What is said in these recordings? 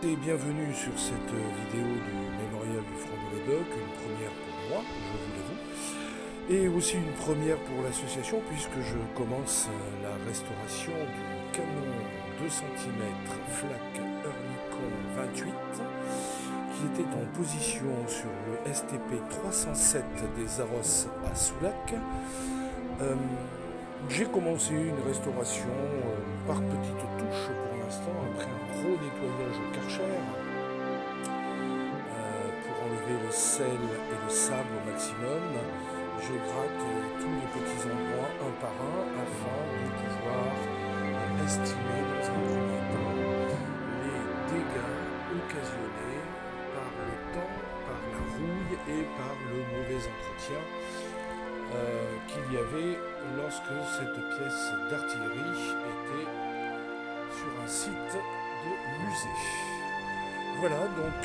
Et bienvenue sur cette vidéo du mémorial du front de Médoc, une première pour moi, je vous l'avoue, et aussi une première pour l'association puisque je commence la restauration du canon 2 cm Flak Oerlikon 28 qui était en position sur le STP 307 des Arros à Soulac. J'ai commencé une restauration par petites touches pour l'instant, après un gros nettoyage au Karcher pour enlever le sel et le sable au maximum. Je gratte tous les petits endroits un par un afin de pouvoir estimer dans un premier temps les dégâts occasionnés par le temps, par la rouille et par le mauvais entretien qu'il y avait lorsque cette pièce d'artillerie était sur un site de musée. Voilà, donc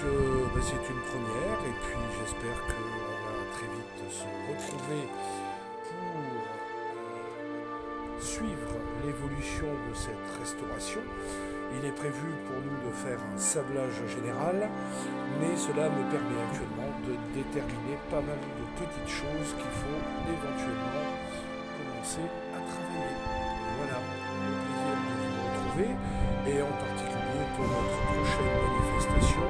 c'est une première et puis j'espère qu'on va très vite se retrouver pour suivre l'évolution de cette restauration. Il est prévu pour nous de faire un sablage général, mais cela me permet actuellement de déterminer pas mal de petites choses qu'il faut éventuellement commencer à travailler. Voilà, au plaisir de vous retrouver, et en particulier pour notre prochaine manifestation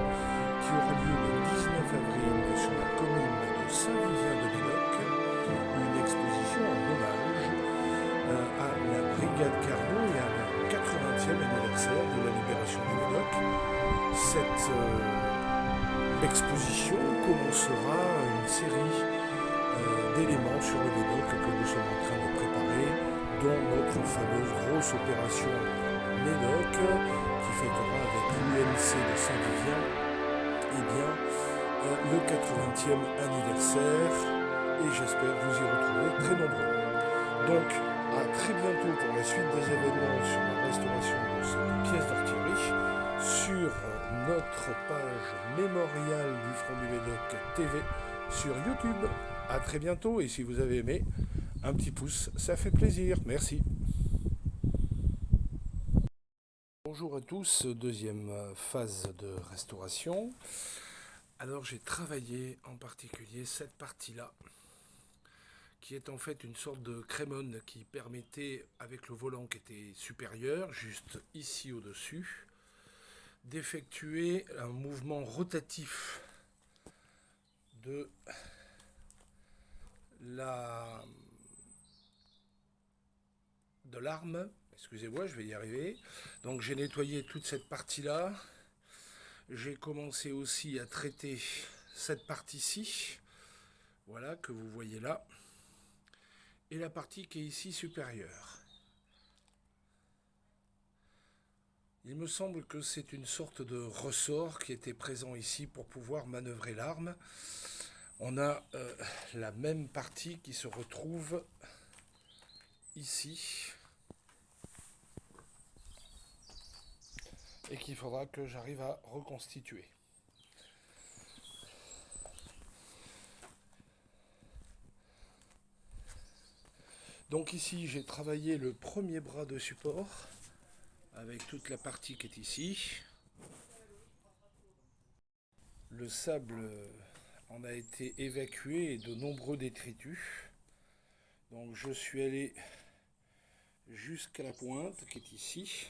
qui aura lieu le 19 avril sur la commune de Saint-Vivien-de-Médoc, une exposition en hommage à la Brigade Carnot et à la 80e anniversaire de la libération du Médoc. Cette exposition commencera une série d'éléments sur le Médoc que nous sommes en train de préparer, dont notre fameuse grosse opération Médoc qui fêtera avec l'UNC de Saint-Vivien le 80e anniversaire, et j'espère vous y retrouver très nombreux. Donc à très bientôt pour la suite des événements sur la restauration de cette pièce d'artillerie sur notre page mémorial du Front du Médoc TV sur YouTube. À très bientôt, et si vous avez aimé, un petit pouce, ça fait plaisir. Merci. Bonjour à tous, deuxième phase de restauration. Alors j'ai travaillé en particulier cette partie-là, qui est en fait une sorte de crémone qui permettait, avec le volant qui était supérieur, juste ici au-dessus, d'effectuer un mouvement rotatif de l'arme. Excusez-moi, je vais y arriver. Donc j'ai nettoyé toute cette partie-là. J'ai commencé aussi à traiter cette partie-ci, voilà, que vous voyez là, et la partie qui est ici supérieure. Il me semble que c'est une sorte de ressort qui était présent ici pour pouvoir manœuvrer l'arme. On a la même partie qui se retrouve ici et qu'il faudra que j'arrive à reconstituer. Donc ici j'ai travaillé le premier bras de support avec toute la partie qui est ici. Le sable en a été évacué et de nombreux détritus. Donc je suis allé jusqu'à la pointe qui est ici,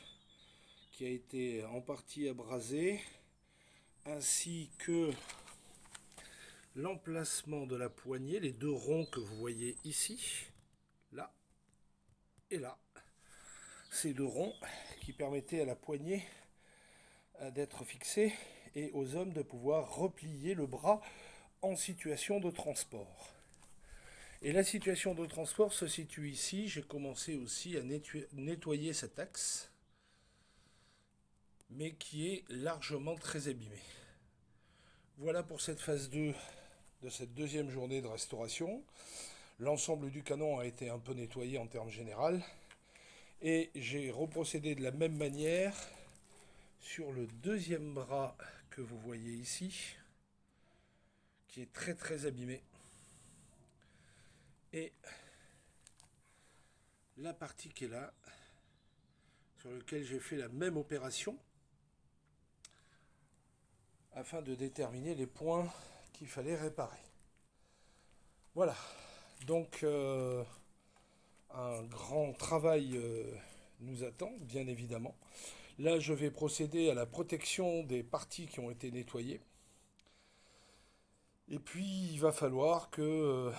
qui a été en partie abrasée, ainsi que l'emplacement de la poignée, les deux ronds que vous voyez ici, là et là. Ces deux ronds qui permettaient à la poignée d'être fixée et aux hommes de pouvoir replier le bras en situation de transport. Et la situation de transport se situe ici. J'ai commencé aussi à nettoyer cet axe, mais qui est largement très abîmé. Voilà pour cette phase 2 de cette deuxième journée de restauration. L'ensemble du canon a été un peu nettoyé en termes généraux, et j'ai reprocédé de la même manière sur le deuxième bras que vous voyez ici, qui est très très abîmé, et la partie qui est là, sur laquelle j'ai fait la même opération, afin de déterminer les points qu'il fallait réparer. Voilà, donc un grand travail nous attend, bien évidemment. Là, je vais procéder à la protection des parties qui ont été nettoyées. Et puis, il va falloir que,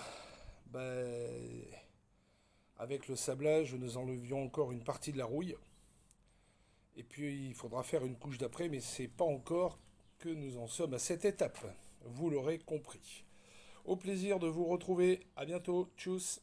avec le sablage, nous enlevions encore une partie de la rouille. Et puis, il faudra faire une couche d'après, mais c'est pas encore que nous en sommes à cette étape. Vous l'aurez compris. Au plaisir de vous retrouver. À bientôt. Tchuss.